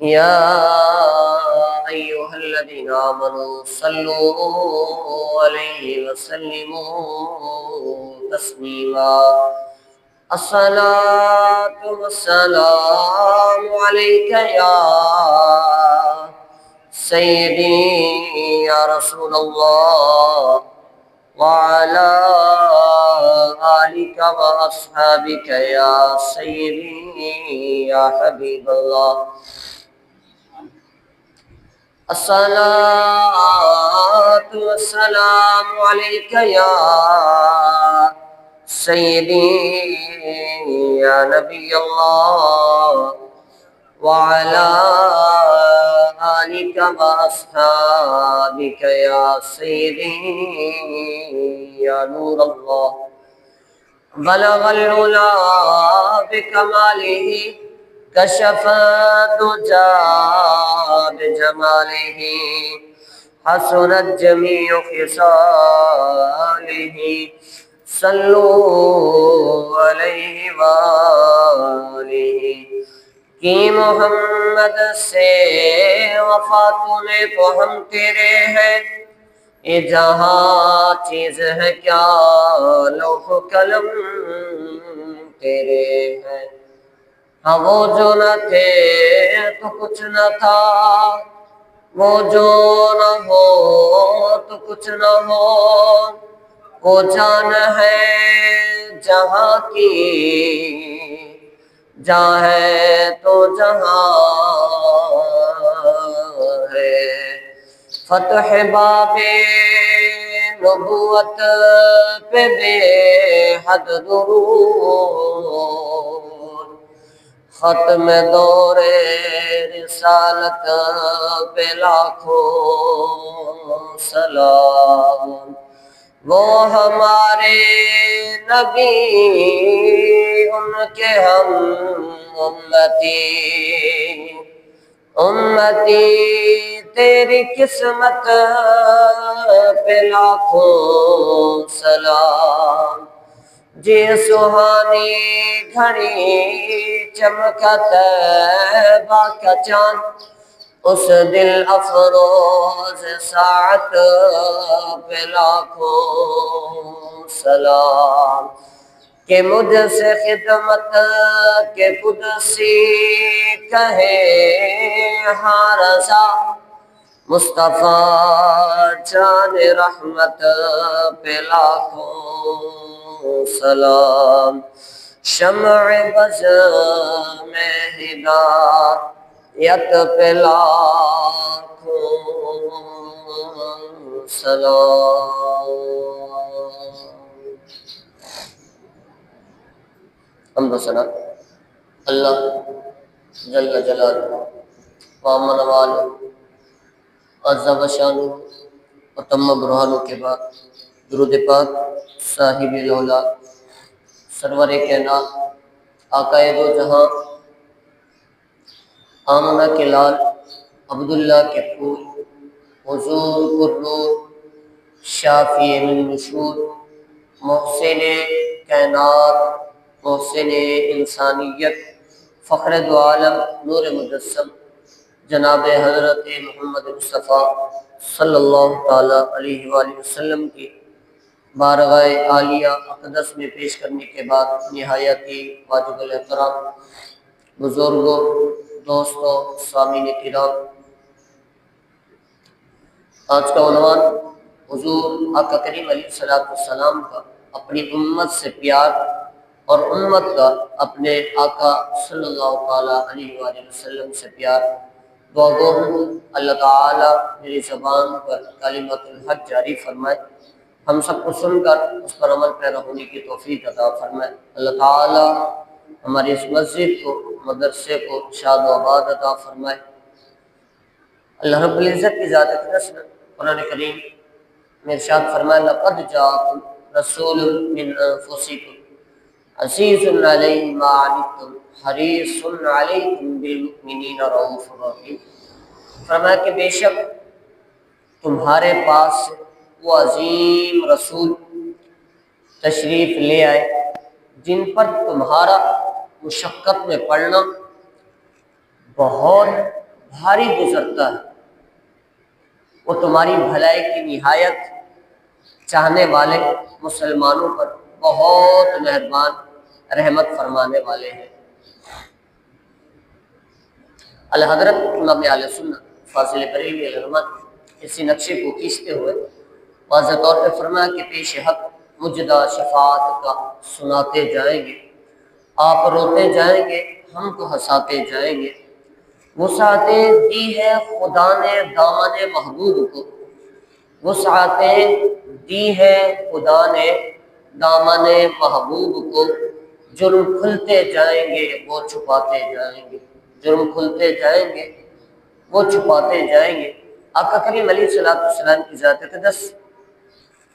يا أيها الذين آمنوا صلوا عليه وسلموا تسليما. الصلاة والسلام عليك يا سيدي يا رسول الله، وعلى آلك وأصحابك يا سيدي يا حبيب الله. الصلاة والسلام عليك يا سيدي يا نبي الله، وعلى آلك وأصحابك يا سيدي يا نور الله. بلغ العلا بكماله، كشف الدجى بجماله، حسنت جميع خصاله. صلوا علیہ وآلہ. کہ محمد سے وفا تونے تو ہم تیرے ہیں، یہ جہاں چیز ہے کیا لوح و قلم تیرے ہیں. ہاں وہ جو نہ تھے تو کچھ نہ تھا، وہ جو نہ ہو تو کچھ نہ ہو. وہ جان ہے جہاں کی، جہاں ہے تو جہاں ہے. فتح باب نبوت پہ بے حد درود، ختم دور رسالت پہ لاکھوں سلام. وہ ہمارے نبی ان کے ہم امتی، امتی تیری قسمت پہ لاکھوں سلام. جی سہانی گھڑی چمکا طیبہ کا چاند، اس دل افروز ساعت پہ لاکھوں سلام. کہ مجھ سے خدمت کے قدسی کہے ہاں رضا، مصطفیٰ جان رحمت پہ لاکھوں سلام. شمع بز میں ہدایت پہ لاکھوں سلام. حمد و ثنا اللہ جل جلالہ وعمن والہ عز و شانہ و تم برہانہ کے بعد درود پاک صاحب العلا سرور کائنات آقا دو جہاں آمنہ کے لال عبداللہ کے پھول حضور النور شافی من نشور محسن کائنات محسن انسانیت فخر دو عالم نور مجسم جناب حضرت محمد مصطفیٰ صلی اللہ تعالیٰ علیہ وآلہ وسلم کی بارگاہ عالیہ اقدس میں پیش کرنے کے بعد نہایتی واجب الاحترام بزرگوں، دوستوں، سامعین کرام، آج کا عنوان حضور آقا کریم علیہ السلام کا اپنی امت سے پیار اور امت کا اپنے آقا صلی اللہ تعالیٰ علیہ وآلہ وسلم سے پیار. دعا گو ہوں اللہ تعالیٰ میری زبان پر کلمۃ الحق جاری فرمائے، ہم سب کو سن کر اس پر عمل پیرا ہونے کی توفیق عطا فرمائے. اللہ تعالیٰ ہماری اس مسجد کو، مدرسے کو شاد و آباد عطا فرمائے. اللہ رب العزت کی ذات اقدس نے قرآن کریم میں ارشاد فرمایا لقد جاءکم رسول من انفسکم عزیز علیہ ما عنتم حریص علیکم بالمؤمنین رؤوف رحیم. فرمایا کہ بے شک تمہارے پاس وہ عظیم رسول تشریف لے آئے جن پر تمہارا مشقت میں پڑنا بہت بھاری گزرتا ہے، وہ تمہاری بھلائی کی نہایت چاہنے والے مسلمانوں پر بہت مہربان رحمت فرمانے والے ہیں۔ الحضرت امام اہل سنت فاضل بریلوی علیہ الرحمۃ اسی نقشے کو کھینچتے ہوئے واضح طور پہ فرمایا کہ پیش حق مجدہ شفاعت کا سناتے جائیں گے، آپ روتے جائیں گے، ہم کو ہنساتے جائیں گے۔ وسعتیں دی ہے خدا نے دامن محبوب کو، وسعتیں دی ہے خدا نے دامن محبوب کو، جرم کھلتے جائیں گے وہ چھپاتے جائیں گے، جرم کھلتے جائیں گے وہ چھپاتے جائیں گے۔ آقا کریم علیہ الصلوۃ والسلام کی ذات اقدس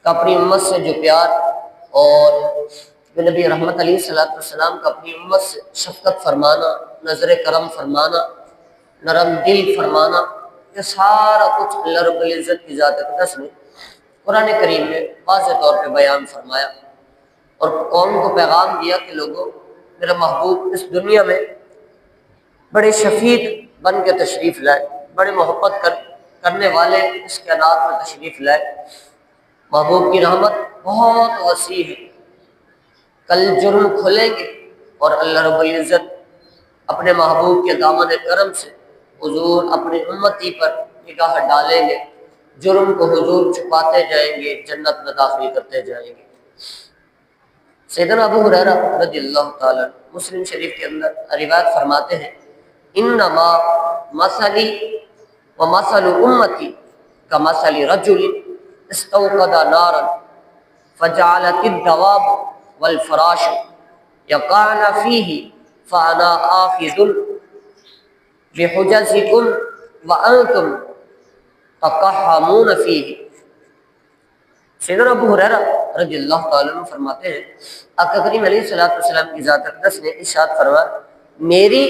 کا اپنی امت سے جو پیار اور جو نبی رحمت علیہ الصلوۃ والسلام کا اپنی امت سے شفقت فرمانا، نظر کرم فرمانا، نرم دل فرمانا، یہ سارا کچھ اللہ رب العزت کی ذات اقدس نے قرآن کریم میں واضح طور پہ بیان فرمایا اور قوم کو پیغام دیا کہ لوگوں، میرا محبوب اس دنیا میں بڑے شفیق بن کے تشریف لائے، بڑے محبت کرنے والے اس کائنات میں تشریف لائے۔ محبوب کی رحمت بہت وسیع ہے، کل جرم کھلیں گے اور اللہ رب العزت اپنے محبوب کے دامن کرم سے حضور اپنی امتی پر نگاہ ڈالیں گے، جرم کو حضور چھپاتے جائیں گے، جنت میں داخل کرتے جائیں گے۔ سیدنا ابو ہریرہ رضی اللہ تعالیٰ مسلم شریف کے اندر روایت فرماتے ہیں، انما مثلی و مثل امتی کمثل رجل استوقد نارا فجعلت الدواب والفراش یقعن فیہ فانا آخذ بحجزکم وانتم تقحمون فیہ۔ سیدنا ابو ہریرہ رضی اللہ تعالیٰ عنہ فرماتے ہیں، آقا کریم علیہ الصلوۃ والسلام کی ذات اقدس نے ارشاد فرمایا، میری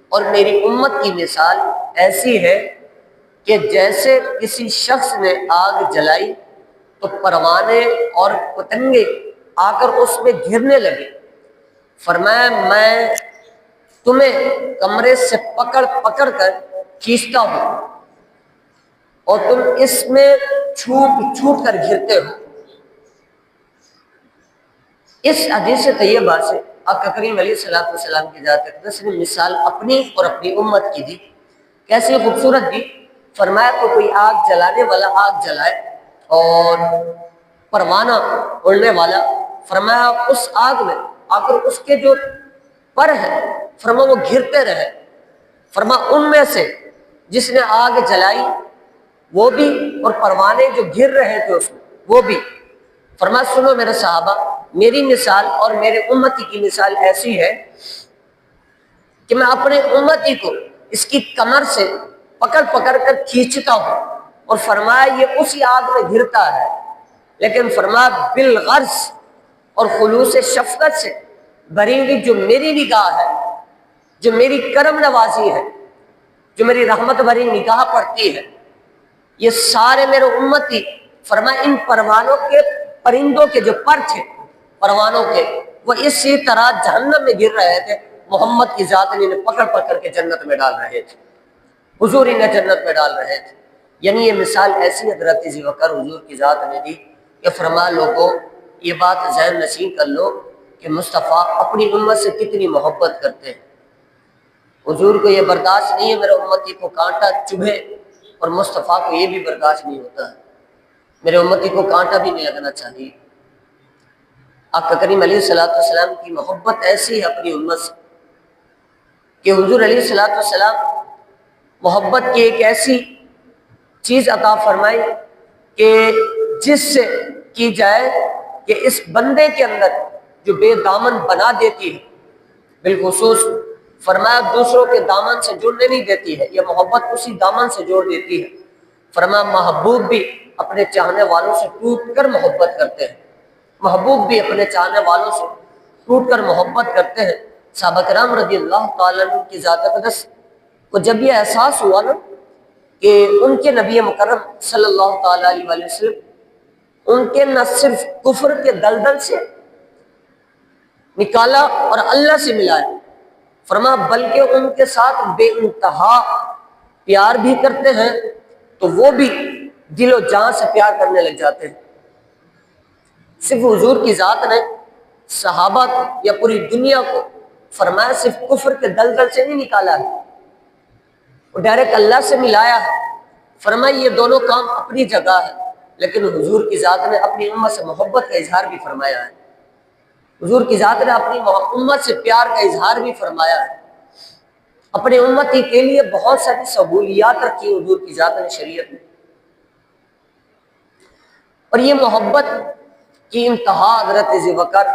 اور میری امت کی مثال ایسی ہے کہ جیسے کسی شخص نے آگ جلائی تو پروانے اور پتنگے آ کر اس میں گرنے لگے، فرمایا میں تمہیں کمرے سے پکڑ پکڑ کر کھینچتا ہوں اور تم اس میں چھوٹ چھوٹ کر گرتے ہو۔ اس حدیث طیبہ سے آقا کریم علیہ الصلوۃ والسلام کی ذات اقدس نے مثال اپنی اور اپنی امت کی دی، کیسے خوبصورت دی۔ فرمایا تو کوئی آگ جلانے والا آگ جلائے اور پروانہ اڑنے والا، فرمایا اس آگ میں آ کر اس کے جو پر ہیں فرمایا وہ گرتے رہے، فرمایا ان میں سے جس نے آگ جلائی وہ بھی اور پروانے جو گر رہے تھے اس میں وہ بھی۔ فرمایا سنو میرے صحابہ، میری مثال اور میرے امتی کی مثال ایسی ہے کہ میں اپنے امتی کو اس کی کمر سے پکڑ پکڑ کر کھینچتا ہوں اور فرمایا یہ اسی آگ میں گرتا ہے، لیکن فرمایا بالغرض اور خلوص شفقت سے بھری ہوئی جو میری نگاہ ہے، جو میری کرم نوازی ہے، جو میری رحمت بھری نگاہ پڑتی ہے، یہ سارے میرے امتی، فرمایا ان پروانوں کے پرندوں کے جو پر تھے پروانوں کے، وہ اسی طرح جہنم میں گر رہے تھے، محمد کی ذات نے انہیں پکڑ پکڑ کے جنت میں ڈال رہے تھے، حضور انہیں جنت میں ڈال رہے تھے۔ یعنی یہ مثال ایسی حضرت ذی وقار حضور کی ذات نے دی کہ فرمایا لوگوں یہ بات ذہن نشین کر لو کہ مصطفیٰ اپنی امت سے کتنی محبت کرتے ہیں۔ حضور کو یہ برداشت نہیں ہے میرے امتی کو کانٹا چبھے، اور مصطفیٰ کو یہ بھی برداشت نہیں ہوتا ہے میرے امتی کو کانٹا بھی نہیں لگنا چاہیے۔ آقا کریم علیہ الصلوۃ والسلام کی محبت ایسی ہے اپنی امت سے کہ حضور علیہ الصلوۃ والسلام محبت کی ایک ایسی چیز عطا فرمائی کہ جس سے کی جائے کہ اس بندے کے اندر جو بے دامن بنا دیتی ہے، بالخصوص فرمایا دوسروں کے دامن سے جڑنے نہیں دیتی ہے، یہ محبت اسی دامن سے جوڑ دیتی ہے۔ فرمایا محبوب بھی اپنے چاہنے والوں سے ٹوٹ کر محبت کرتے ہیں، محبوب بھی اپنے چاہنے والوں سے ٹوٹ کر محبت کرتے ہیں۔ صحابہ کرام رضی اللہ تعالیٰ عنہ کی ذات اقدس کو جب یہ احساس ہوا نا کہ ان کے نبی مکرم صلی اللہ تعالیٰ علیہ وآلہ وسلم ان کے نہ صرف کفر کے دلدل سے نکالا اور اللہ سے ملایا، فرمایا بلکہ ان کے ساتھ بے انتہا پیار بھی کرتے ہیں تو وہ بھی دل و جان سے پیار کرنے لگ جاتے ہیں۔ صرف حضور کی ذات نے صحابہ کو یا پوری دنیا کو فرمایا صرف کفر کے دلدل سے نہیں نکالا ہے، وہ ڈائریکٹ اللہ سے ملایا ہے۔ فرمایا یہ دونوں کام اپنی جگہ ہے، لیکن حضور کی ذات نے اپنی امت سے محبت کا اظہار بھی فرمایا ہے، حضور کی ذات نے اپنی امت سے پیار کا اظہار بھی فرمایا ہے، اپنے امتی کے لیے بہت ساری سہولیات رکھی حضور کی ذات نے شریعت میں۔ اور یہ محبت کی انتہا حضرت ذوالفقار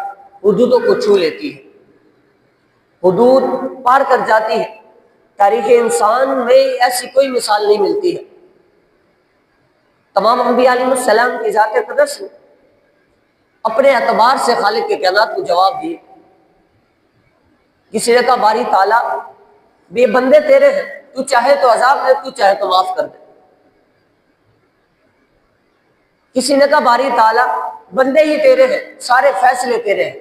حدودوں کو چھو لیتی ہے، حدود پار کر جاتی ہے۔ تاریخ انسان میں ایسی کوئی مثال نہیں ملتی ہے۔ تمام انبیاء علیہ السلام کی ذات اقدس نے اپنے اعتبار سے خالق کے کائنات کو جواب دیے۔ کسی نے کہا باری تعالیٰ یہ بندے تیرے ہیں، تو چاہے تو عذاب دے، تو چاہے تو معاف کر دے۔ کسی نے کہا باری تعالیٰ بندے ہی تیرے ہیں، سارے فیصلے تیرے ہیں،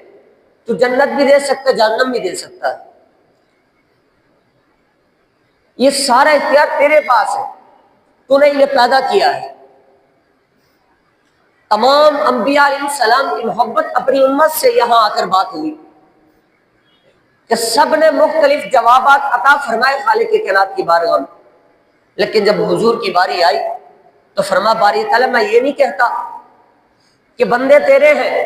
تو جنت بھی دے سکتا ہے، جہنم بھی دے سکتا ہے، یہ سارا اختیار تیرے پاس ہے، تو نے یہ پیدا کیا ہے۔ تمام انبیاء علیہ السلام کی محبت اپنی امت سے یہاں آ کر بات ہوئی کہ سب نے مختلف جوابات عطا فرمائے خالق کے کائنات کی بارگاہ میں، لیکن جب حضور کی باری آئی تو فرما باری تعالیٰ میں یہ نہیں کہتا کہ بندے تیرے ہیں،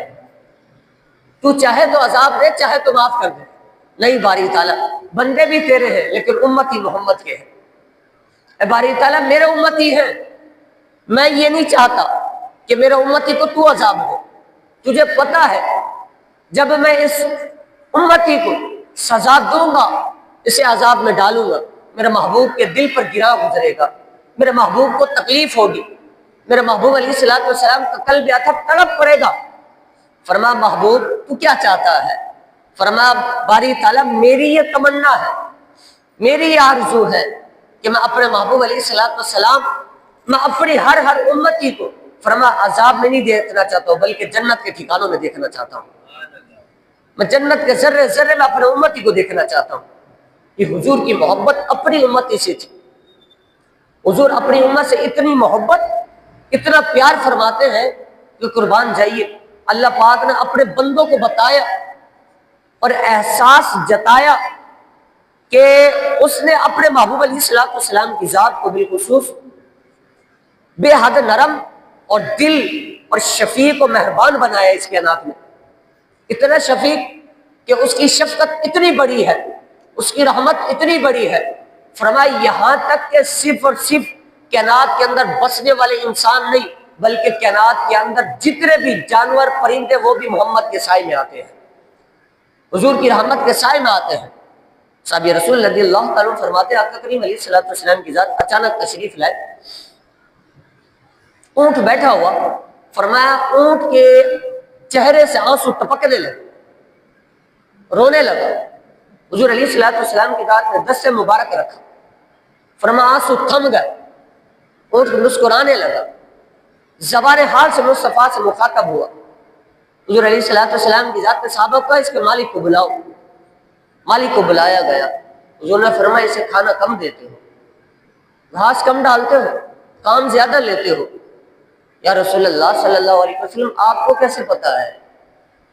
تو چاہے تو عذاب دے، چاہے تو معاف کر دے۔ نہیں باری تعالیٰ بندے بھی تیرے ہیں لیکن امتی محمد کے ہیں۔ اے باری تعالیٰ میرے امتی ہیں، میں یہ نہیں چاہتا کہ میرے امتی کو تو عذاب دے، تجھے پتا ہے جب میں اس امتی کو سزا دوں گا، اسے عذاب میں ڈالوں گا، میرے محبوب کے دل پر گرا گزرے گا، میرے محبوب کو تکلیف ہوگی، میرے محبوب علیہ السلام کا قلب تڑپ پڑے گا۔ فرما محبوب تو کیا چاہتا ہے؟ فرما باری تعالیٰ میری یہ تمنا ہے، میری یہ آرزو ہے کہ میں اپنے محبوب علیہ السلام میں اپنی ہر امتی کو فرما عذاب میں نہیں دیکھنا چاہتا ہوں، بلکہ جنت کے ٹھکانوں میں دیکھنا چاہتا ہوں، میں جنت کے ذرے ذرے میں اپنے امتی کو دیکھنا چاہتا ہوں۔ یہ حضور کی محبت اپنی امتی سے تھی۔ حضور اپنی امت سے اتنی محبت، اتنا پیار فرماتے ہیں کہ قربان جائیے، اللہ پاک نے اپنے بندوں کو بتایا اور احساس جتایا کہ اس نے اپنے محبوب علیہ السلام کی ذات کو بالخصوص بے حد نرم اور دل اور شفیق و مہربان بنایا اس کائنات میں، اتنا شفیق کہ اس کی شفقت اتنی بڑی ہے، اس کی رحمت اتنی بڑی ہے، فرمایا یہاں تک کہ صرف اور صرف کائنات کے اندر بسنے والے انسان نہیں بلکہ کائنات کے اندر جتنے بھی جانور پرندے وہ بھی محمد کے سائے میں آتے ہیں، حضور کی رحمت کے سائے میں آتے ہیں۔ صحابی رسول رضی اللہ تعالیٰ فرماتے ہیں آقا کریم علیہ السلام کی ذات اچانک تشریف لائے، اونٹ بیٹھا ہوا، فرمایا اونٹ کے چہرے سے آنسو ٹپکنے لگے، رونے لگا۔ حضور علیہ السلام کی ذات نے دست مبارک رکھا، فرمایا آنسو تھم گئے، اونٹ مسکرانے لگا، زبان حال سے مصطفیٰ سے مخاطب ہوا۔ حضور علیہ السلام کی ذات نے صحابہ کو اس کے مالک کو بلاؤ، مالک کو بلایا گیا۔ حضور نے فرمایا اسے کھانا کم دیتے ہو، گھاس کم ڈالتے ہو، کام زیادہ لیتے ہو۔ یا رسول اللہ صلی اللہ علیہ وسلم آپ کو کیسے پتا ہے؟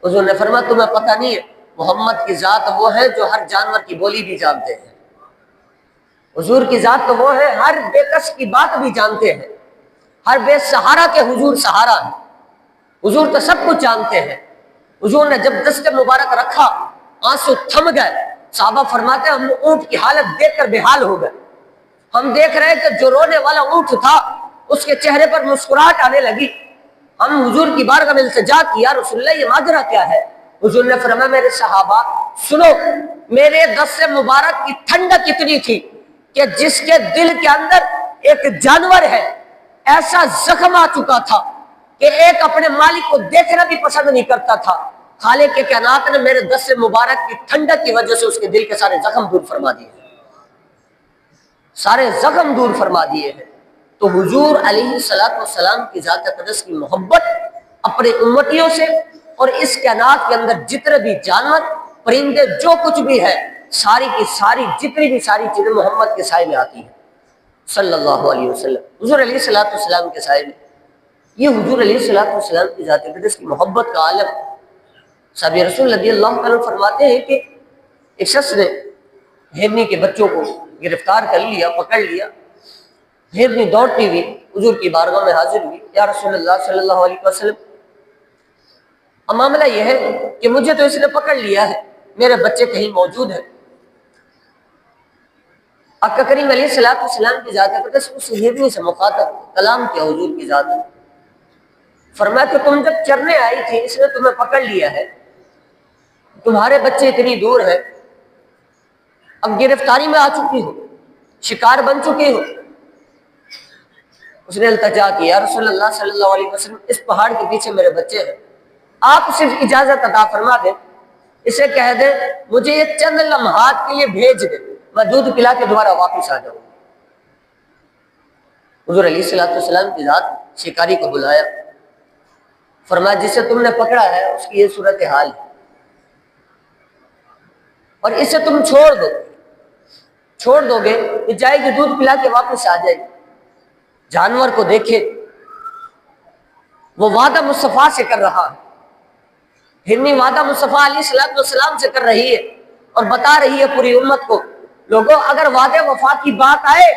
حضور نے فرمایا تمہیں پتہ نہیں ہے، محمد کی ذات وہ ہے جو ہر جانور کی بولی بھی جانتے ہیں، حضور کی ذات تو وہ ہے ہر بے کس کی بات بھی جانتے ہیں، ہر بے سہارا کے حضور سہارا ہے، حضور تو سب کچھ جانتے ہیں۔ حضور نے جب دست مبارک رکھا آنسو تھم گئے۔ صحابہ فرماتے ہیں ہم اونٹ کی حالت دیکھ کر بے حال ہو گئے، ہم دیکھ رہے کہ جو رونے والا اونٹ تھا اس کے چہرے پر مسکراہٹ آنے لگی۔ ہم حضور کی بارگاہ میں التجا کی یا رسول اللہ یہ ماجرا کیا ہے؟ حضور نے فرمایا میرے صحابہ سنو، میرے دست مبارک کی ٹھنڈک اتنی تھی کہ جس کے دل کے اندر ایک جانور ہے ایسا زخم آ چکا تھا کہ ایک اپنے مالک کو دیکھنا بھی پسند نہیں کرتا تھا، خالق کے کائنات نے میرے دست مبارک کی ٹھنڈک کی وجہ سے اس کے دل کے سارے زخم دور فرما دیے، سارے زخم دور فرما دیے ہیں۔ تو حضور علیہ السلام کی ذات اقدس کی محبت اپنے امتیوں سے اور اس کائنات کے اندر جتنے بھی جانور پرندے جو کچھ بھی ہے ساری کی ساری جتنی بھی ساری چیزیں محمد کے سائے میں آتی ہیں۔ صلی اللہ علیہ وسلم، حضور علیہ الصلوۃ والسلام کے سائے میں، یہ حضور علیہ الصلوۃ والسلام کی ذات اقدس کی محبت کا عالم۔ صحابی رسول رضی اللہ عنہ فرماتے ہیں کہ ایک شخص نے ہرنی کے بچوں کو گرفتار کر لیا، پکڑ لیا، ہرنی دوڑتی ہوئی حضور کی بارگاہ میں حاضر ہوئی، یا رسول اللہ صلی اللہ علیہ وسلم، معاملہ یہ ہے کہ مجھے تو اس نے پکڑ لیا ہے، میرے بچے کہیں موجود ہیں۔ آقا کریم علیہ الصلوۃ والسلام کی ذات اقدس اس ہرنی سے مخاطب کلام کیا حضور کی ذات، فرمایا کہ تم جب چرنے آئی تھی اس نے تمہیں پکڑ لیا ہے، تمہارے بچے اتنی دور ہیں، اب گرفتاری میں آ چکی ہو، شکار بن چکی ہو۔ اس نے التجا کی، یا رسول اللہ صلی اللہ علیہ وسلم، اس پہاڑ کے پیچھے میرے بچے ہیں، آپ صرف اجازت عطا فرما دیں، اسے کہہ دیں مجھے یہ چند لمحات کے لیے بھیج دیں، میں دودھ پلا کے دوبارہ واپس آ جاؤں۔ حضور علیہ الصلوۃ والسلام کی ذات شکاری کو بلایا، فرمایا جسے تم نے پکڑا ہے اس کی یہ صورتحال ہے، اور اسے تم چھوڑ دو گے، یہ جائے گی دودھ پلا کے واپس آ جائے گی۔ جانور کو دیکھے وہ وعدہ مصطفیٰ سے کر رہا ہے، ہرنی وعدہ مصطفیٰ علیہ الصلوۃ والسلام سے کر رہی ہے اور بتا رہی ہے پوری امت کو، لوگوں اگر وعدے وفا کی بات آئے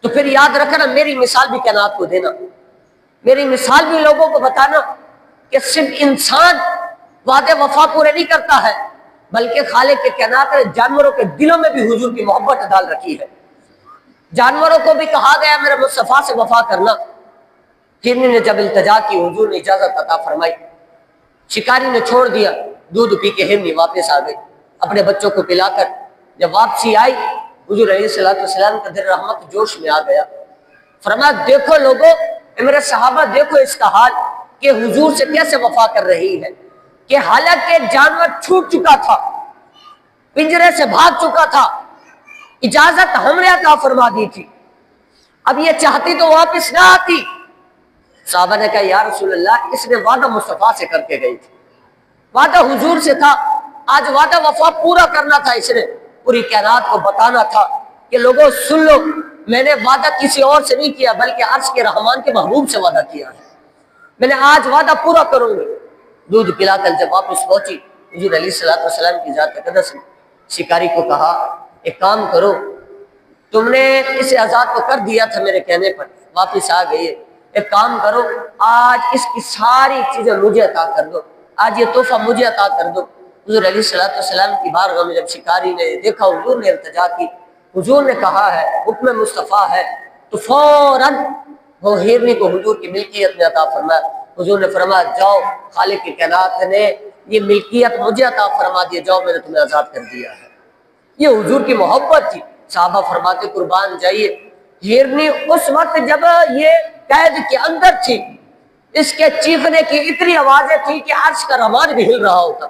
تو پھر یاد رکھنا میری مثال بھی کائنات کو دینا، میری مثال بھی لوگوں کو بتانا کہ صرف انسان وعدے وفا پورے نہیں کرتا ہے، بلکہ خالق کے کائنات نے جانوروں کے دلوں میں بھی حضور کی محبت ڈال رکھی ہے۔ جانوروں کو بھی کہا گیا میرے مصطفیٰ سے وفا کرنا۔ ہرنی نے جب التجا کی حضور نے اجازت عطا فرمائی، شکاری نے چھوڑ دیا، دودھ پی کے ہرنی واپس آ گئی اپنے بچوں کو پلا کر۔ جب واپسی آئی حضور علیہ الصلوۃ والسلام کا دل رحمت جوش میں آ گیا، فرمایا دیکھو لوگوں، میرے صحابہ دیکھو اس کا حال کہ حضور سے کیسے وفا کر رہی ہے، کہ حالانکہ جانور چھوٹ چکا تھا، پنجرے سے بھاگ چکا تھا، اجازت ہم نے عطا فرما دی تھی، اب یہ چاہتی تو واپس نہ آتی۔ صحابہ نے کہا یا رسول اللہ اس نے وعدہ مصطفیٰ سے کر کے گئی تھی، وعدہ حضور سے تھا، آج وعدہ وفا پورا کرنا تھا، اس نے پوری کائنات کو بتانا تھا کہ لوگوں سن لو، میں نے وعدہ کسی اور سے نہیں کیا بلکہ عرش کے رحمان کے محبوب سے وعدہ کیا ہے، میں نے آج وعدہ پورا کروں گی۔ دودھ پلا کر جب واپس پہنچی حضور علیہ الصلوۃ والسلام کی ذات اقدس نے شکاری کو کہا ایک کام کرو، تم نے اسے آزاد تو کر دیا تھا میرے کہنے پر، واپس آ گئی ہے، ایک کام کرو آج اس کی ساری چیزیں مجھے عطا کر دو، آج یہ تحفہ مجھے عطا کر دو۔ حضور علیہ الصلوۃ والسلام کی بارگاہ میں جب شکاری نے دیکھا حضور نے التجا کی، حضور نے کہا ہے حکم مصطفیٰ ہے، تو فوراً وہ ہرنی کو حضور کی ملکیت میں عطا فرمایا۔ حضور نے فرمایا جاؤ، خالق کی کائنات نے یہ ملکیت مجھے عطا فرما دی، جاؤ میں نے تمہیں آزاد کر دیا ہے۔ یہ حضور کی محبت تھی۔ صحابہ فرماتے قربان جائیے، ہرنی اس وقت جب یہ قید کے اندر تھی، اس کے چیخنے کی اتنی آوازیں تھی کہ عرش کا رحمان بھی ہل رہا ہوتا،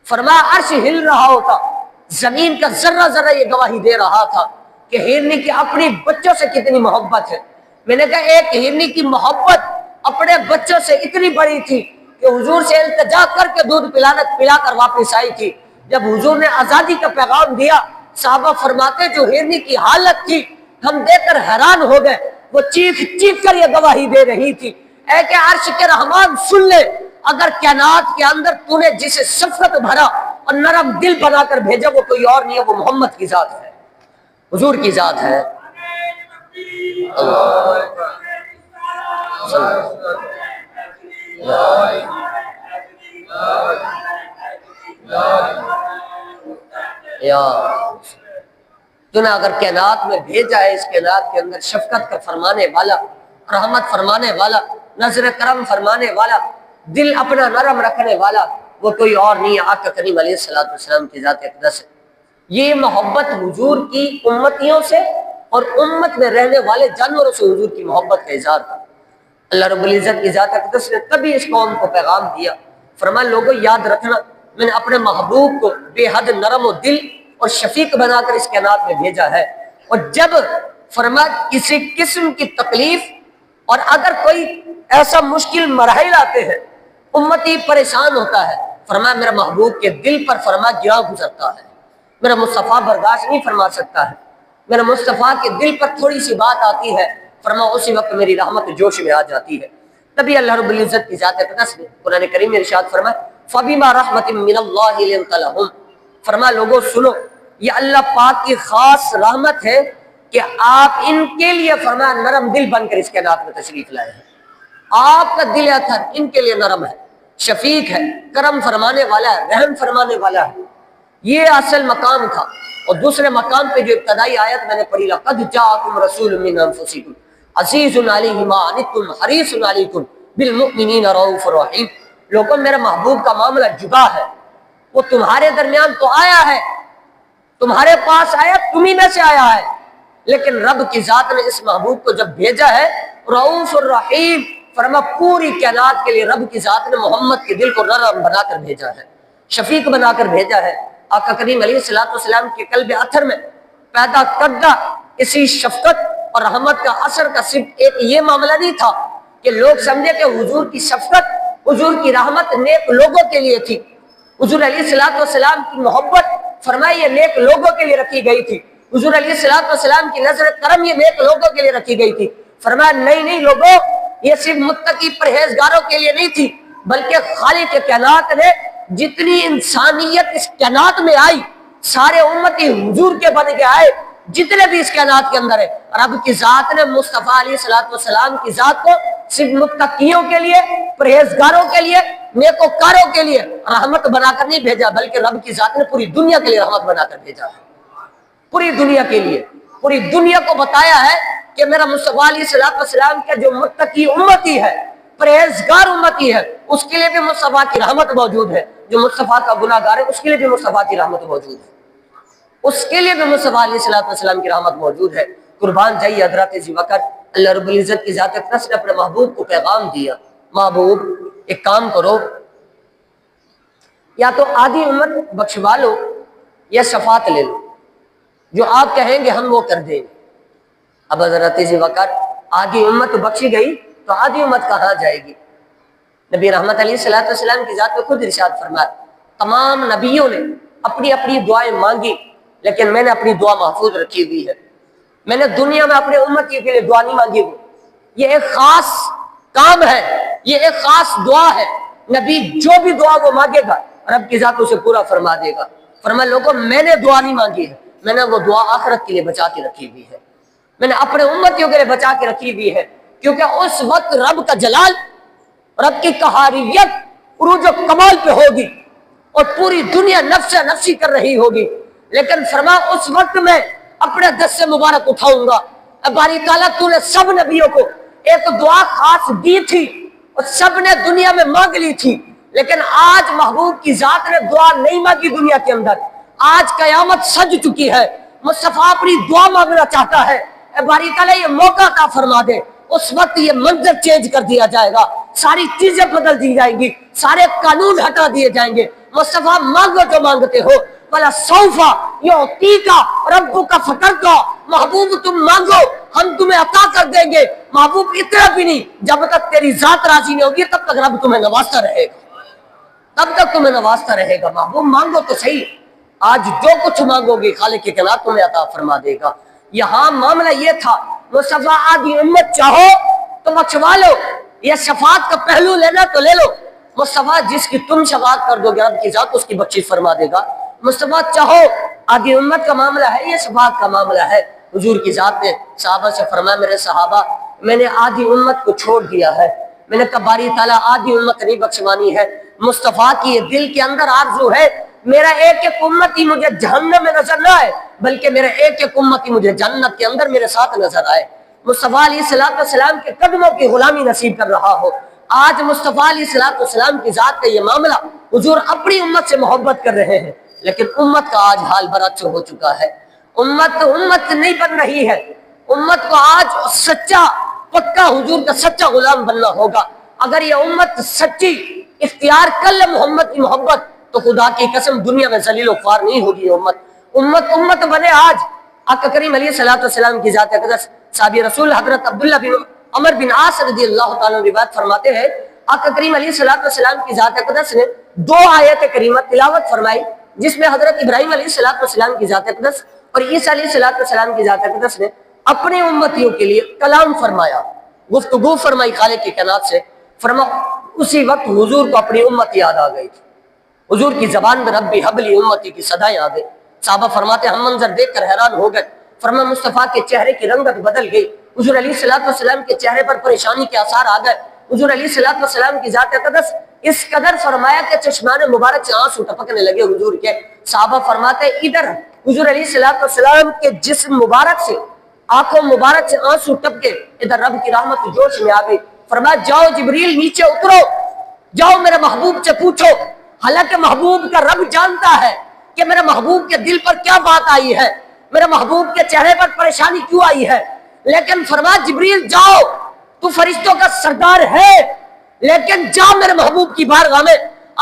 فرمایا عرش ہل رہا ہوتا، زمین کا ذرہ ذرہ یہ گواہی دے رہا تھا کہ ہرنی کی اپنی بچوں سے کتنی محبت ہے۔ میں نے کہا ایک ہرنی کی محبت اپنے بچوں سے اتنی بڑی تھی کہ حضور سے التجا کر کے دودھ پلا کر واپس آئی تھی۔ جب حضور نے آزادی کا پیغام دیا، صحابہ فرماتے جو ہرنی کی حالت تھی ہم دیکھ کر حیران ہو گئے، وہ چیخ چیخ کر یہ گواہی دے رہی تھی، اے کہ عرش کے رحمان سن لے، اگر کائنات کے اندر تو نے جسے شفقت بھرا اور نرم دل بنا کر بھیجا وہ کوئی اور نہیں ہے، وہ محمد کی ذات ہے، حضور کی ذات ہے۔ تمہیں اگر کائنات میں بھیجا ہے، اس کائنات کے اندر شفقت کا فرمانے والا، رحمت فرمانے والا، نظر کرم فرمانے والا، دل اپنا نرم رکھنے والا، وہ کوئی اور نہیں ہے، آقا کریم علیہ الصلوۃ والسلام کی ذات اقدس ہے۔ یہ محبت حضور کی امتیوں سے اور امت میں رہنے والے جانوروں سے حضور کی محبت کا اظہار تھا۔ اللہ رب العزت کی ذات اقدس نے تبھی اس قوم کو پیغام دیا، فرمایا لوگوں یاد رکھنا میں نے اپنے محبوب کو بے حد نرم و دل اور شفیق بنا کر اس کائنات میں بھیجا ہے، اور جب فرمایا کسی قسم کی تکلیف اور اگر کوئی ایسا مشکل مراحل آتے ہیں امتی پریشان ہوتا ہے، فرمایا میرے محبوب کے دل پر فرمایا گرا گزرتا ہے، میرا مصطفیٰ برداشت نہیں فرما سکتا ہے، میرے مصطفیٰ کے دل پر تھوڑی سی بات آتی ہے، فرما اسی وقت میری رحمت جوش میں آ جاتی ہے۔ تبھی اللہ رب العزت کی ذات اقدس نے قرآن کریم میں ارشاد فرمایا فَبِمَا رَحْمَةٍ مِّنَ اللَّهِ لِنْتَ لَهُمْ، فرما لوگوں سنو، یہ اللہ پاک کی خاص رحمت ہے کہ آپ ان کے لیے فرما نرم دل بن کر اس کائنات میں تشریف لائے ہیں۔ آپ کا دل اتھر ان کے لیے نرم ہے، شفیق ہے، کرم فرمانے والا ہے، رحم فرمانے والا ہے۔ یہ اصل مقام تھا۔ اور دوسرے مقام پہ جو ابتدائی آیت میں نے پڑھی لَقَدْ جَاءَكُمْ رَسُولٌ مِّنْ أَنفُسِكُمْ عَزِيزٌ عَلَيْهِ مَا عَنِتُّمْ حَرِيصٌ عَلَيْكُمْ بِالْمُؤْمِنِينَ رَءُوفٌ رَحِيمٌ۔ لوگوں میرے محبوب کا معاملہ جدا ہے، وہ تمہارے درمیان تو آیا ہے، تمہارے پاس آیا، تمہیں میں سے آیا ہے، لیکن رب کی ذات نے اس محبوب کو جب بھیجا ہے رؤوف الرحیم، فرما پوری کائنات کے لیے رب کی ذات نے محمد کے دل کو نرم بنا کر بھیجا ہے، شفیق بنا کر بھیجا ہے۔ آقا کریم علیہ السلام کے قلب اتھر میں پیدا کردہ اسی شفقت اور رحمت کا اثر کا صرف ایک یہ معاملہ نہیں تھا کہ لوگ سمجھے کہ حضور کی شفقت، حضور کی رحمت نیک لوگوں کے لیے تھی، حضور علیہ السلام کی محبت فرمائی یہ نیک لوگوں کے لیے رکھی گئی تھی، حضور علیہ السلام کی نظر کرم یہ نیک لوگوں کے لیے رکھی گئی تھی۔ فرمایا نہیں لوگوں، یہ صرف متقی پرہیزگاروں کے لیے نہیں تھی، بلکہ خالق کائنات نے جتنی انسانیت اس کائنات میں آئی، سارے امتی حضور کے بن کے آئے، جتنے بھی اس کائنات کے اندر ہے، رب کی ذات نے مصطفیٰ علیہ السلام کی ذات کو صرف متقیوں کے لیے، پرہیزگاروں کے لیے، نیکوکاروں کے لیے رحمت بنا کر نہیں بھیجا، بلکہ رب کی ذات نے پوری دنیا کے لیے رحمت بنا کر بھیجا ہے۔ پوری دنیا کے لیے، پوری دنیا کو بتایا ہے کہ میرا مصطفیٰ علیہ السلام کا جو متقی امتی ہے، پرہیزگار امتی ہے، اس کے لیے بھی مصطفیٰ کی رحمت موجود ہے۔ جو مصطفیٰ کا گناہ گار ہے اس کے لیے بھی مصطفیٰ کی رحمت موجود ہے، اس کے لیے بھی مصطفیٰ علیہ السلام کی رحمت موجود ہے۔ قربان جائیے حضرات ذی وقار، اللہ رب العزت کی ذات اقدس نے اپنے محبوب کو پیغام دیا، محبوب ایک کام کرو، یا تو آدھی امت بخشوا لو یا شفاعت لے لو، جو آپ کہیں گے ہم وہ کر دیں گے۔ اب حضرت ذی وقار آدھی امت بخشی گئی تو آدھی امت کہاں جائے گی؟ نبی رحمت علیہ السلام کی ذات میں خود ارشاد فرمایا تمام نبیوں نے اپنی اپنی دعائیں مانگی، لیکن میں نے اپنی دعا محفوظ رکھی ہوئی ہے۔ میں نے دنیا میں اپنے امتی کے لیے دعا نہیں مانگی ہوئی، یہ ایک خاص کام ہے، یہ ایک خاص دعا ہے۔ نبی جو بھی دعا وہ مانگے گا رب کی ذات اسے پورا فرما دے گا۔ فرمایا لوگوں میں نے دعا نہیں مانگی ہے، میں نے وہ دعا آخرت کے لیے بچا کے رکھی ہوئی ہے، میں نے اپنے امتیوں کے لیے بچا کے رکھی ہوئی ہے، کیونکہ اس وقت رب کا جلال، رب کی قہاریت عروج و کمال پہ ہوگی اور پوری دنیا نفس نفسی کر رہی ہوگی، لیکن فرما اس وقت میں اپنے دست سے مبارک اٹھاؤں گا۔ باری تعالیٰ تو نے سب نبیوں کو ایک دعا خاص دی تھی اور سب نے دنیا میں مانگ لی تھی، لیکن آج محبوب کی ذات نے دعا نہیں مانگی دنیا کے اندر۔ آج قیامت سج چکی ہے، مصطفیٰ اپنی دعا مانگنا چاہتا ہے، باری تعالیٰ یہ موقع عطا فرما دے، اس وقت یہ منظر چینج کر دیا جائے گا، ساری چیزیں بدل دی جائیں گی، سارے قانون ہٹا دیے جائیں گے۔ مصطفیٰ مانگو جو مانگتے ہو، وَلَا سَوْفَ يُعْطِيكَ رَبُّكَ فَتَرْضَىٰ، محبوب تم مانگو ہم تمہیں عطا کر دیں گے۔ محبوب اتنا بھی نہیں، جب تک تیری ذات راضی نہیں ہوگی تب تک رب تمہیں نوازتا رہے گا، تب تک تمہیں نوازتا رہے گا۔ محبوب مانگو تو صحیح، آج جو کچھ مانگو گے خالق کے کلام تمہیں عطا فرما دے گا۔ یہاں معاملہ یہ تھا مصطفیٰ آدھی امت چاہو تو بخشوا لو، یا شفاعت کا پہلو لینا تو لے لو۔ مصطفیٰ جس کی تم شفاعت کر دو گے رب کی ذات اس کی بخشش فرما دے گا۔ مصطفیٰ چاہو آدھی امت کا معاملہ ہے، یہ شفاعت کا معاملہ ہے۔ حضور کی ذات نے صحابہ سے فرمایا میرے صحابہ میں نے آدھی امت کو چھوڑ دیا ہے، میں نے کہا باری تعالیٰ آدھی امت نہیں بخشوانی ہے، مصطفیٰ کی دل کے اندر آرزو ہے میرا ایک ایک امتی مجھے جہنم میں نظر نہ آئے، بلکہ میرا ایک ایک امتی مجھے جنت کے اندر میرے ساتھ نظر آئے، مصطفیٰ علیہ السلام کے قدموں کی غلامی نصیب کر رہا ہو۔ آج مصطفیٰ علیہ السلام کی ذات کا یہ معاملہ، حضور اپنی امت سے محبت کر رہے ہیں، لیکن امت کا آج حال برعکس ہو چکا ہے۔ امت نہیں بن رہی ہے، امت کو آج سچا پکا حضور کا سچا غلام بننا ہوگا۔ اگر یہ امت سچی اختیار کر لے محمد کی محبت تو خدا کی قسم دنیا میں ذلیل و خوار نہیں ہوگی۔ امت بنے آج۔ آقا کریم علیہ السلام کی ذات اقدس صحابی رسول حضرت عبداللہ بن عمر بن عاص رضی اللہ تعالیٰ عنہ روایت فرماتے ہیں آقا کریم علیہ السلام کی ذات اقدس نے 2 آیت کریمہ تلاوت فرمائی، جس میں حضرت ابراہیم علیہ السلام کی ذات اقدس اور عیسیٰ علیہ السلام کی ذات اقدس نے اپنے امتیوں کے لیے کلام فرمایا، گفتگو فرمائی خالق کی کائنات سے، فرما اسی وقت حضور کو اپنی امت یاد آ گئی تھی۔ حضور کی زبان میں ربی حبلی امتی کی صدائیں آ گئی۔ صحابہ فرماتے ہم منظر دیکھ کر حیران ہو گئے، فرما مصطفیٰ کے چہرے کی رنگت بدل گئی، حضور علیہ السلام کے چہرے پر پریشانی کے آثار آ گئے، حضور علیہ السلام کی ذات اقدس اس قدر فرمایا کہ چشمان مبارک سے آنسو ٹپکنے لگے حضور کے۔ صحابہ فرماتے ادھر حضور علیہ السلام کے جسم مبارک سے، آنکھوں مبارک سے آنسو ٹپکے، ادھر رب کی رحمت جوش میں آ گئی۔ فرمایا جاؤ جبریل نیچے اترو، جاؤ میرے محبوب سے پوچھو، حالانکہ محبوب کا رب جانتا ہے کہ میرے محبوب کے دل پر کیا بات آئی ہے، میرے محبوب کے چہرے پر پریشانی کیوں آئی ہے، لیکن فرمایا جبریل جاؤ، تو فرشتوں کا سردار ہے، لیکن جا میرے محبوب کی بارگاہ میں۔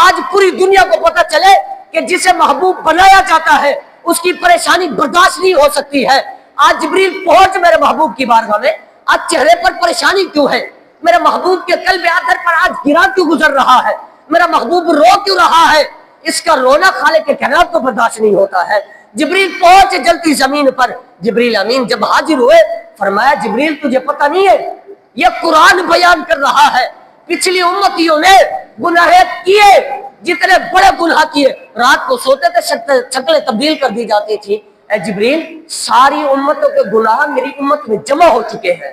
آج پوری دنیا کو پتہ چلے کہ جسے محبوب بنایا جاتا ہے اس کی پریشانی برداشت نہیں ہو سکتی ہے۔ آج جبریل پہنچ میرے محبوب کی بارگاہ میں، آج چہرے پر پریشانی کیوں ہے، میرے محبوب کے قلب آدھر پر آج گرا کیوں گزر رہا ہے، میرا محبوب رو کیوں رہا ہے، اس کا رونا خالق کے کائنات کو برداشت نہیں ہوتا ہے۔ جبریل پہنچے جلتی زمین پر، جبریل امین جب حاضر ہوئے فرمایا جبریل تجھے پتہ نہیں ہے، یہ قرآن بیان کر رہا ہے پچھلی امتیوں نے گناہ کیے، جتنے بڑے گناہ کیے، رات کو سوتے تھے شکلیں تبدیل کر دی جاتی تھی، اے جبریل ساری امتوں کے گناہ میری امت میں جمع ہو چکے ہیں،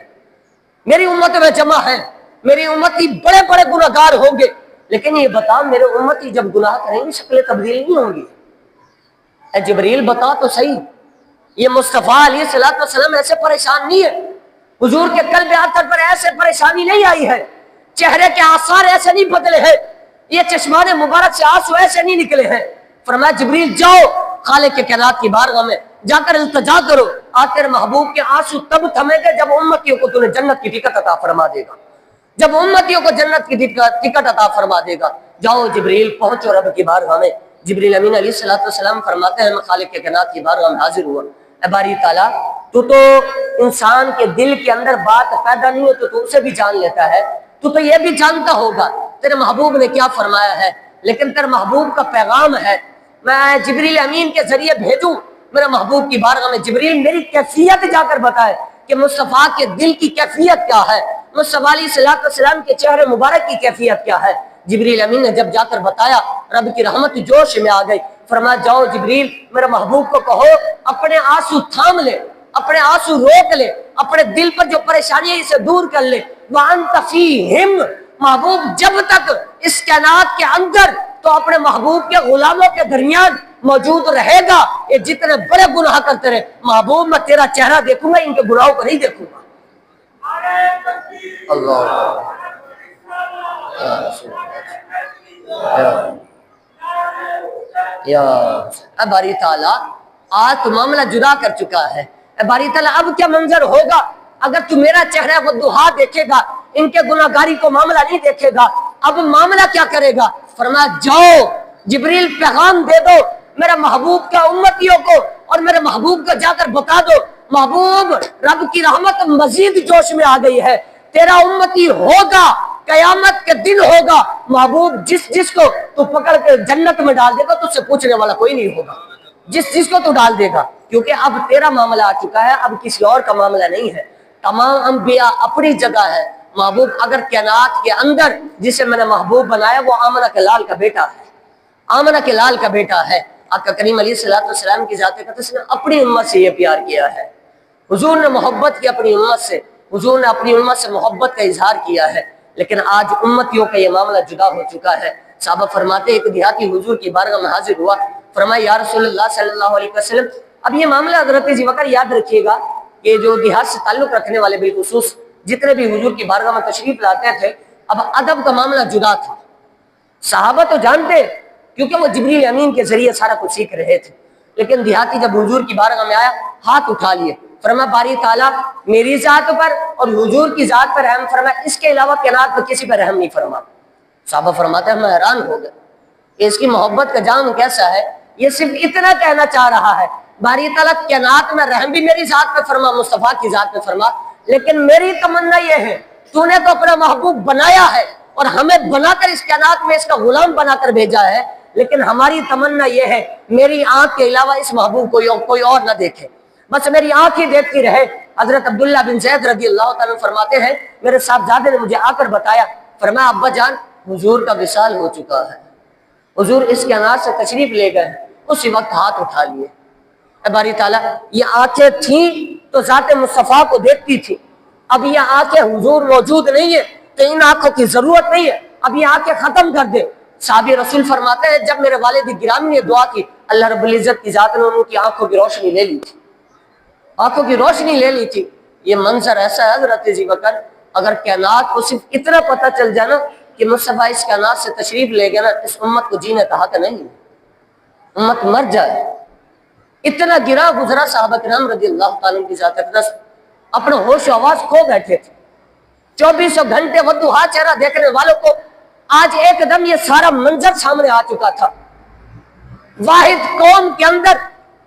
میری امت میں جمع ہے، میری امتی بڑے بڑے گناہگار ہوں گے، لیکن یہ بتا میرے امتی جب گناہ کریں گے شکلیں تبدیل نہیں ہوں گی۔ اے جبریل بتا تو صحیح، یہ مصطفیٰ علیہ السلام ایسے پریشان نہیں ہے، حضور کے قلب آتر پر ایسے پریشانی نہیں آئی ہے، چہرے کے آثار ایسے نہیں بدلے ہیں، یہ چشمان مبارک سے آنسو ایسے نہیں نکلے ہیں۔ فرمایا جبریل جاؤ خالق کے کائنات کی بارگاہ میں جا کر التجا کرو، آج تیرے محبوب کے آنسو تب تھمے گے جب امتیوں کو تو نے جنت کی ٹکٹ عطا فرما دے گا، جب امتیوں کو جنت کی ٹکٹ عطا فرما دے گا۔ جاؤ جبریل پہنچو رب کی بارگاہ میں۔ جبریل امین علیہ السلام فرماتے ہیں میں خالق کے کائنات کی بارگاہ میں حاضر ہوا، اے باری تعالیٰ تو انسان کے دل کے اندر بات پیدا نہیں ہو تو اسے بھی جان لیتا ہے، تو یہ بھی جانتا ہوگا تیرے محبوب نے کیا فرمایا ہے، لیکن تیرے محبوب کا پیغام ہے میں جبریل امین کے ذریعے بھیجوں میرے محبوب کی بارگاہ میں، جبریل میری کیفیت جا کر بتائے کہ مصطفیٰ کے دل کی کیفیت کیا ہے، مصطفیٰ علیہ السلام کے چہرے مبارک کی کیفیت کیا ہے۔ جبریل امین نے جب جا کر بتایا رب کی رحمت جوش میں آ گئی، فرمایا جاؤ جبریل میرے محبوب کو کہو اپنے آنسو تھام لے، اپنے آنسو روک لے، اپنے دل پر جو پریشانی ہے اسے دور کر لے، وَأَنْتَ فِيهِمْ محبوب جب تک اس کائنات کے اندر تو اپنے محبوب کے غلاموں کے درمیان موجود رہے گا، یہ جتنے بڑے گناہ کرتے رہے محبوب میں تیرا چہرہ دیکھوں گا، ان کے گناہوں کو نہیں دیکھوں گا۔ اللہ یا اے باری تعالیٰ آج تو معاملہ جدا کر چکا ہے، اے باری تعالیٰ اب کیا منظر ہوگا اگر تو میرا چہرہ وضحا دیکھے گا، ان کے گناہگاری کو معاملہ نہیں دیکھے گا، اب معاملہ کیا کرے گا؟ فرمایا جاؤ جبریل پیغام دے دو میرے محبوب کا امتیوں کو، اور میرے محبوب کو جا کر بتا دو محبوب رب کی رحمت مزید جوش میں آ گئی ہے، تیرا امتی ہوگا، قیامت کے دن ہوگا، محبوب جس کو تو پکڑ کے جنت میں ڈال دے گا، تجھ سے پوچھنے والا کوئی نہیں ہوگا، جس کو تو ڈال دے گا، کیونکہ اب تیرا معاملہ آ چکا ہے، اب کسی اور کا معاملہ نہیں ہے۔ تمام انبیاء اپنی جگہ ہے، محبوب اگر کائنات کے اندر جسے میں نے محبوب بنایا وہ آمنہ کے لال کا بیٹا ہے، آمنہ کے لال کا بیٹا ہے، آقا کریم علیہ السلام کی ذات اقدس نے اپنی امت سے یہ پیار کیا ہے، حضور نے محبت کی اپنی امت سے، حضور نے اپنی امت سے محبت کا اظہار کیا ہے، لیکن آج امتیوں کا یہ معاملہ جدا ہو چکا ہے۔ صحابہ فرماتے ایک دیہاتی حضور کی بارگاہ میں حاضر ہوا، فرمایا یا رسول اللہ صلی اللہ علیہ وسلم، اب یہ معاملہ حضرت ذی بکر یاد رکھیے گا کہ جو دیہات سے تعلق رکھنے والے بالخصوص جتنے بھی حضور کی بارگاہ میں تشریف لاتے تھے، اب ادب کا معاملہ جدا تھا، صحابہ تو جانتے کیونکہ وہ جبریل امین کے ذریعے سارا کچھ سیکھ رہے تھے، لیکن دیہاتی جب حضور کی بارگاہ میں آیا ہاتھ اٹھا لیے، فرمایا باری تعالیٰ میری ذات پر اور حضور کی ذات پر رحم فرما، اس کے علاوہ کائنات پر کسی پر رحم نہیں فرما۔ صحابہ فرماتے ہیں میں حیران ہو گیا کہ اس کی محبت کا جام کیسا ہے، یہ صرف اتنا کہنا چاہ رہا ہے باری تعالیٰ کائنات میں رحم بھی میری ذات پہ فرما، مصطفیٰ کی ذات پہ فرما، لیکن میری تمنا یہ ہے تو نے تو اپنا محبوب بنایا ہے اور ہمیں بنا کر اس کائنات میں اس کا غلام بنا کر بھیجا ہے، لیکن ہماری تمنا یہ ہے میری آنکھ کے علاوہ اس محبوب کو کوئی اور نہ دیکھے، بس میری آنکھ ہی دیکھتی رہے۔ حضرت عبداللہ بن زید رضی اللہ تعالیٰ فرماتے ہیں میرے صاحبزادے نے مجھے آ کر بتایا، فرمایا ابا جان حضور کا وصال ہو چکا ہے، حضور اس کے انار سے تشریف لے گئے، اسی وقت ہاتھ اٹھا لیے۔ اے باری تعالیٰ یہ آنکھیں تھیں تو ذات مصطفیٰ کو دیکھتی تھی، اب یہ آنکھیں حضور موجود نہیں ہے تو ان آنکھوں کی ضرورت نہیں ہے، اب یہ آنکھیں ختم کر دے۔ صحابی رسول فرماتے ہیں جب میرے والد گرامی نے دعا کی اللہ رب العزت کی ذات نے ان کی آنکھوں کی روشنی لے لی تھی، آنکھوں کی روشنی لے لی تھی۔ یہ منظر ایسا ہے حضرت ذی بکر، اگر کائنات کو صرف اتنا پتہ چل جائے نا کہ مصطفیٰ اس کائنات سے تشریف لے گیا نا، اس امت کو جینے کا حق نہیں، امت مر جائے۔ اتنا گرا گزرا صحابہ کرام رضی اللہ تعالیٰ کی ذات اقدس اپنے ہوش و آواز کھو بیٹھے تھے۔ 24 گھنٹے ودوہا چہرہ دیکھنے والوں کو آج ایک دم یہ سارا منظر سامنے آ چکا تھا۔ واحد قوم کے اندر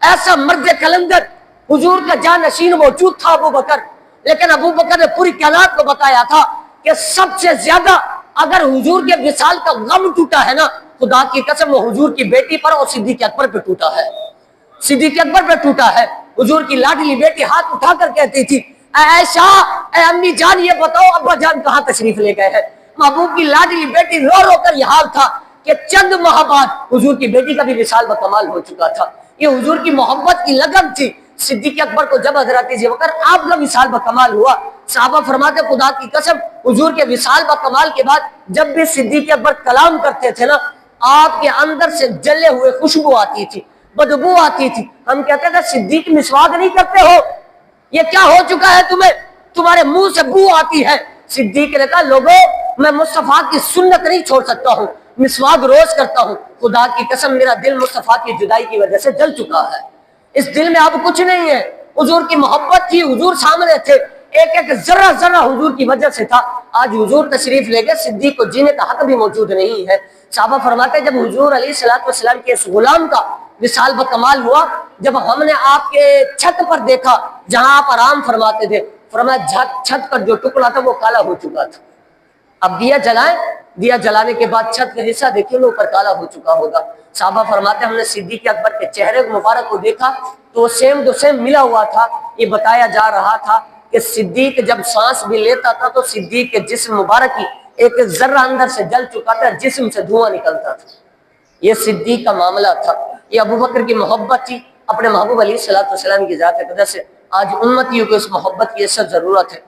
ایسا مرد کلندر حضور کا جانشین موجود تھا ابو بکر، لیکن ابو بکر نے پوری کائنات کو بتایا تھا کہ سب سے زیادہ اگر حضور کے وصال کا غم ٹوٹا ہے نا، خدا کی قسم وہ حضور کی بیٹی پر اور صدیق اکبر پہ ٹوٹا ہے، صدیق اکبر پہ ٹوٹا ہے۔ حضور کی لاڈلی بیٹی ہاتھ اٹھا کر کہتی تھی اے عائشہ، اے امی جان یہ بتاؤ ابا جان کہاں تشریف لے گئے ہیں؟ محبوب کی لاڈلی بیٹی رو رو کر یہ حال تھا کہ چند ماہ بعد حضور کی بیٹی کا بھی وصال بکمال ہو چکا تھا۔ یہ حضور کی محبت کی لگن تھی۔ صدیق اکبر کو جب حضرت ذی بکر آپ کا وصال بکمال ہوا، صحابہ فرماتے خدا کی قسم حضور کے وصال بکمال کے بعد جب بھی صدیق اکبر کلام کرتے تھے نا، آپ کے اندر سے جلے ہوئے خوشبو آتی تھی، بدبو آتی تھی۔ ہم کہتے تھے صدیق مسواک نہیں کرتے ہو، یہ کیا ہو چکا ہے تمہیں، تمہارے منہ سے بو آتی ہے۔ صدیق نے کہا لوگوں میں مصطفیٰ کی سنت نہیں چھوڑ سکتا ہوں، مسواک روز کرتا ہوں، خدا کی قسم میرا دل مصطفیٰ کی جدائی کی وجہ سے جل چکا ہے، اس دل میں اب کچھ نہیں ہے۔ حضور کی محبت تھی، حضور سامنے تھے، ایک ایک ذرہ ذرہ حضور کی وجہ سے تھا۔ آج حضور تشریف لے گئے، صدیق کو جینے کا حق بھی موجود نہیں ہے۔ صحابہ فرماتے ہیں جب حضور علیہ السلام کے اس غلام کا وصال بکمال ہوا، جب ہم نے آپ کے چھت پر دیکھا جہاں آپ آرام فرماتے تھے، فرمایا چھت پر جو ٹکڑا تھا وہ کالا ہو چکا تھا۔ اب دیا جلائیں، دیا جلانے کے بعد چھت کا حصہ دیکھیں وہ اوپر کالا ہو چکا ہوگا۔ صحابہ فرماتے ہیں ہم نے صدیق اکبر کے چہرے مبارک کو دیکھا تو سیم ٹو سیم ملا ہوا تھا۔ یہ بتایا جا رہا تھا کہ صدیق جب سانس بھی لیتا تھا تو صدیق کے جسم مبارک کی ایک ذرہ اندر سے جل چکا تھا، جسم سے دھواں نکلتا تھا۔ یہ صدیق کا معاملہ تھا، یہ ابو بکر کی محبت تھی اپنے محبوب علیہ السلام کی ذات اقدس سے۔ آج امتیوں کو اس محبت کی اشد ضرورت ہے،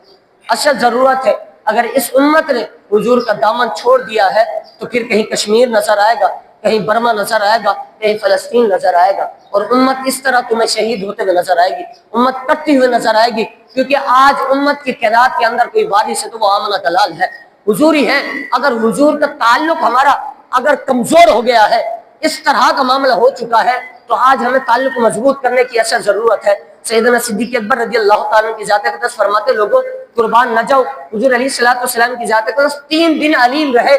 اشد ضرورت ہے۔ اگر اس امت نے حضور کا دامن چھوڑ دیا ہے تو پھر کہیں کشمیر نظر آئے گا، کہیں برما نظر آئے گا، کہیں فلسطین نظر آئے گا، اور امت اس طرح تمہیں شہید ہوتے ہوئے نظر آئے گی، امت کٹتی ہوئے نظر آئے گی۔ کیونکہ آج امت کی کائنات کے اندر کوئی وارث ہے تو وہ آمنہ دلال ہے، حضور ہی ہے۔ اگر حضور کا تعلق ہمارا اگر کمزور ہو گیا ہے، اس طرح کا معاملہ ہو چکا ہے، تو آج ہمیں تعلق مضبوط کرنے کی اشد ضرورت ہے۔ سیدنا صدیق اکبر رضی اللہ تعالیٰ کی ذات اقدس فرماتے لوگوں قربان نہ جاؤ، حضور علیہ السلام کی ذات اقدس 3 دن علیل رہے،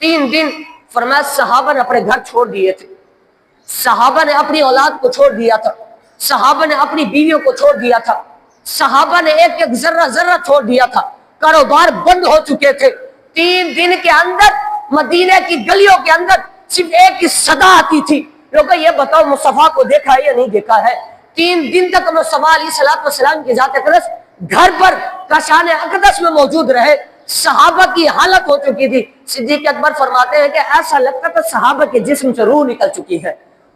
3 دن۔ فرمایا صحابہ نے اپنے گھر چھوڑ دیے تھے، صحابہ نے اپنی اولاد کو چھوڑ دیا تھا، صحابہ نے اپنی بیویوں کو چھوڑ دیا تھا، صحابہ نے ایک ایک ذرہ ذرہ چھوڑ دیا تھا، کاروبار بند ہو چکے تھے۔ 3 دن کے اندر مدینہ کی گلیوں کے اندر صرف ایک ہی صدا آتی تھی، لوگوں یہ بتاؤ مصطفیٰ کو دیکھا ہے یا نہیں دیکھا ہے؟ 3 دن تک مصطفیٰ علیہ السلام کی ذات اقدس گھر پر کاشان اقدس میں موجود رہے۔ صحابہ کی حالت ہو چکی تھی، صدیق اکبر فرماتے ہیں کہ ایسا لگتا تھا صحابہ کے جسم سے روح نکل چکی ہے،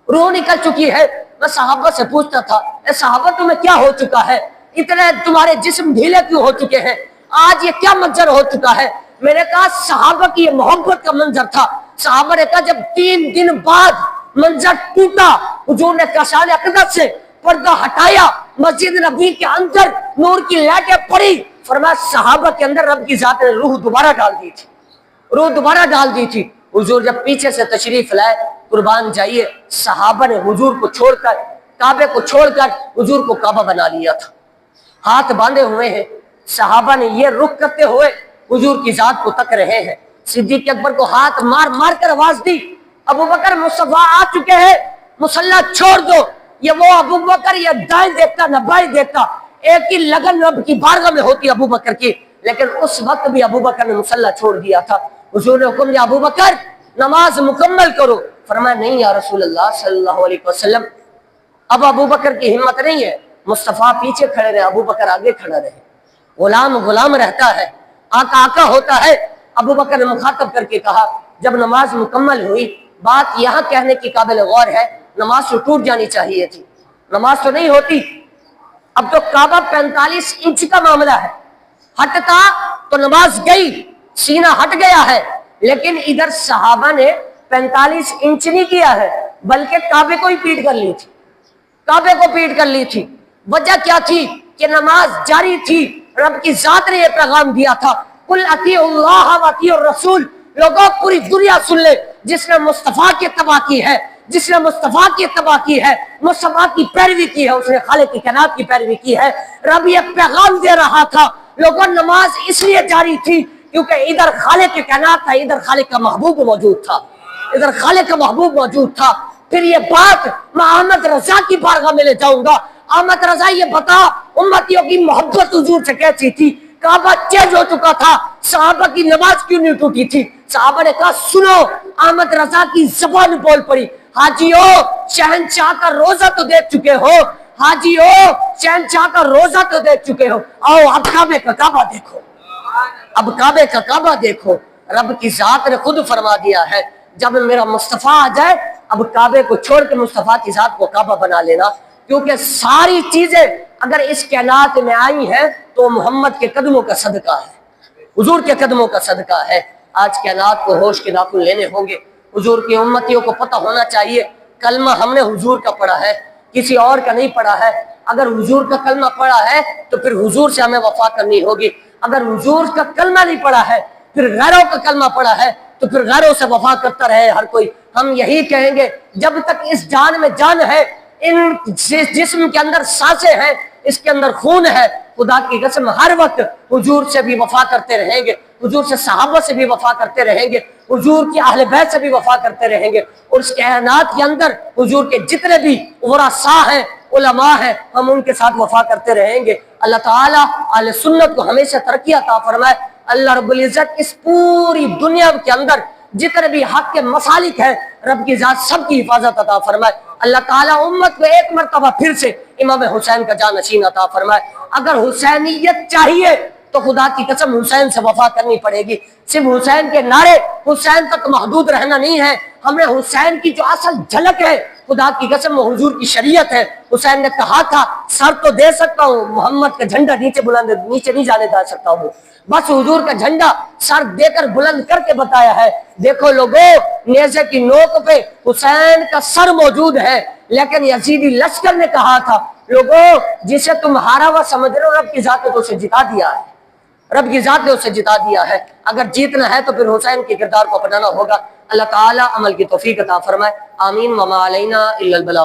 روح نکل چکی ہے۔ میں صحابہ سے پوچھتا تھا اے صحابہ تمہیں کیا ہو چکا ہے، اتنے تمہارے جسم ڈھیلے کیوں ہو چکے ہیں، آج یہ کیا منظر ہو چکا ہے؟ میں نے کہا صحابہ کی یہ محبت کا منظر تھا۔ صحابہ نے کہا جب 3 دن بعد منظر ٹوٹا، حضور نے کاشان اقدس سے پردہ ہٹایا، مسجد نبی کے اندر نور کی لائٹیں پڑی، فرمایا صحابہ کے اندر رب کی ذات نے روح دوبارہ ڈال دی تھی، روح دوبارہ ڈال دی تھی۔ حضور جب پیچھے سے تشریف لائے، قربان جائیے، صحابہ نے حضور کو چھوڑ کر، کعبے کو چھوڑ کر حضور کو کعبہ بنا لیا تھا، ہاتھ باندھے ہوئے ہیں۔ صحابہ نے یہ رخ کرتے ہوئے حضور کی ذات کو تک رہے ہیں۔ صدیق اکبر کو ہاتھ مار مار کر آواز دی ابو بکر مصطفیٰ آ چکے ہیں، مصلی چھوڑ دو۔ یہ وہ ابو بکر یہ دائیں دیکھتا نہ بائیں دیکھتا، ایک ہی لگن رب کی بارگاہ میں ہوتی ابو بکر کی، لیکن اس وقت بھی ابو بکر نے مصلی چھوڑ دیا تھا۔ حضور نے حکم دیا ابو بکر نماز مکمل کرو۔ فرمایا نہیں یا رسول اللہ صلی اللہ علیہ وسلم، اب ابو بکر کی ہمت نہیں ہے، مصطفیٰ پیچھے کھڑے رہے، ابو بکر آگے کھڑا رہے۔ غلام غلام رہتا ہے، آقا آقا ہوتا ہے۔ ابو بکر نے مخاطب کر کے کہا، جب نماز مکمل ہوئی، بات یہاں کہنے کی قابل غور ہے، نماز تو ٹوٹ جانی چاہیے تھی، نماز تو نہیں ہوتی۔ اب تو کعبہ 45 انچ کا معاملہ ہے، ہٹتا تو نماز گئی، سینہ ہٹ گیا ہے، لیکن ادھر صحابہ نے 45 انچ نہیں کیا ہے، بلکہ کعبے کو ہی پیٹ کر لی تھی، کعبے کو پیٹ کر لی تھی۔ وجہ کیا تھی؟ کہ نماز جاری تھی، رب کی ذات نے یہ پیغام دیا تھا، قل اطیعوا اللہ واطیعوا الرسول۔ لوگوں پوری دنیا سن لے، جس نے مصطفیٰ کی اتباع کی ہے، جس نے مصطفیٰ کی اتباع کی ہے، مصطفیٰ کی پیروی کی ہے، اس نے خالق کی کائنات کی پیروی کی ہے۔ رب یہ پیغام دے رہا تھا، لوگوں نماز اس لیے جاری تھی کیونکہ ادھر خالق کی کائنات تھا، ادھر خالق کا محبوب موجود تھا، ادھر خالق کا محبوب موجود تھا۔ پھر یہ بات میں احمد رضا کی بارگاہ میں لے جاؤں گا، احمد رضا یہ بتا امتیوں کی محبت حضور سے کیسی تھی؟ کعبہ چینج ہو چکا تھا، صحابہ کی نماز کیوں نہیں ٹوٹی تھی؟ صحابہ نے کہا سنو، احمد رضا کی زبان بول پڑی، حاجیو شہنشاہ کا روزہ تو دیکھ چکے ہو، حاجیو شہنشاہ کا روزہ تو دیکھ چکے ہو، آؤ اب کعبے کا کعبہ دیکھو، اب کعبے کا کعبہ دیکھو۔ رب کی ذات نے خود فرما دیا ہے، جب میرا مصطفیٰ آ جائے اب کعبے کو چھوڑ کے مصطفیٰ کی ذات کو کعبہ بنا لینا، کیونکہ ساری چیزیں اگر اس کائنات میں آئی ہیں تو محمد کے قدموں کا صدقہ ہے، حضور کے قدموں کا صدقہ ہے۔ آج کائنات کو ہوش کے ناخن لینے ہوں گے، حضور کی امتیوں کو پتہ ہونا چاہیے کلمہ ہم نے حضور کا پڑھا ہے، کسی اور کا نہیں پڑھا ہے۔ اگر حضور کا کلمہ پڑھا ہے تو پھر حضور سے ہمیں وفا کرنی ہوگی، اگر حضور کا کلمہ نہیں پڑھا ہے پھر غیروں کا کلمہ پڑھا ہے تو پھر غیروں سے وفا کرتا رہے ہر کوئی۔ ہم یہی کہیں گے جب تک اس جان میں جان ہے، ان جسم کے اندر سانسیں ہیں، اس کے اندر خون ہے، خدا کی قسم ہر وقت حضور سے بھی وفا کرتے رہیں گے، حضور سے صحابہ سے بھی وفا کرتے رہیں گے، حضور کی اہل بیت سے بھی وفا کرتے رہیں گے، اور اس کائنات کے اندر حضور کے جتنے بھی ورثاء ہیں، علماء ہیں، ہم ان کے ساتھ وفا کرتے رہیں گے۔ اللہ تعالیٰ اہل سنت کو ہمیشہ ترقی عطا فرمائے۔ اللہ رب العزت اس پوری دنیا کے اندر جتنے بھی حق کے مسالک ہیں، رب کی ذات سب کی حفاظت عطا فرمائے۔ اللہ تعالیٰ امت کو ایک مرتبہ پھر سے امام حسین کا جانشین عطا فرمائے۔ اگر حسینیت چاہیے تو خدا کی قسم حسین سے وفا کرنی پڑے گی، صرف حسین کے نعرے حسین تک محدود رہنا نہیں ہے، ہمیں حسین کی جو اصل جھلک ہے خدا کی قسم وہ حضور کی شریعت ہے۔ حسین نے کہا تھا سر تو دے سکتا ہوں، محمد کا جھنڈا نیچے نہیں جانے دے سکتا ہوں، بس حضور کا جھنڈا سر دے کر بلند کر کے بتایا ہے۔ دیکھو لوگو، نیزے کی نوک پہ حسین کا سر موجود ہے، لیکن یزیدی لشکر نے کہا تھا لوگو جسے تم ہارا ہوا سمجھ رہے ہو، رب کی ذات نے تو اسے جتا دیا ہے، رب کی ذات نے اسے جتا دیا ہے۔ اگر جیتنا ہے تو پھر حسین کے کردار کو اپنانا ہوگا۔ اللہ تعالیٰ عمل کی توفیق عطا فرمائے، آمین۔ وما علینا الا البلاغ۔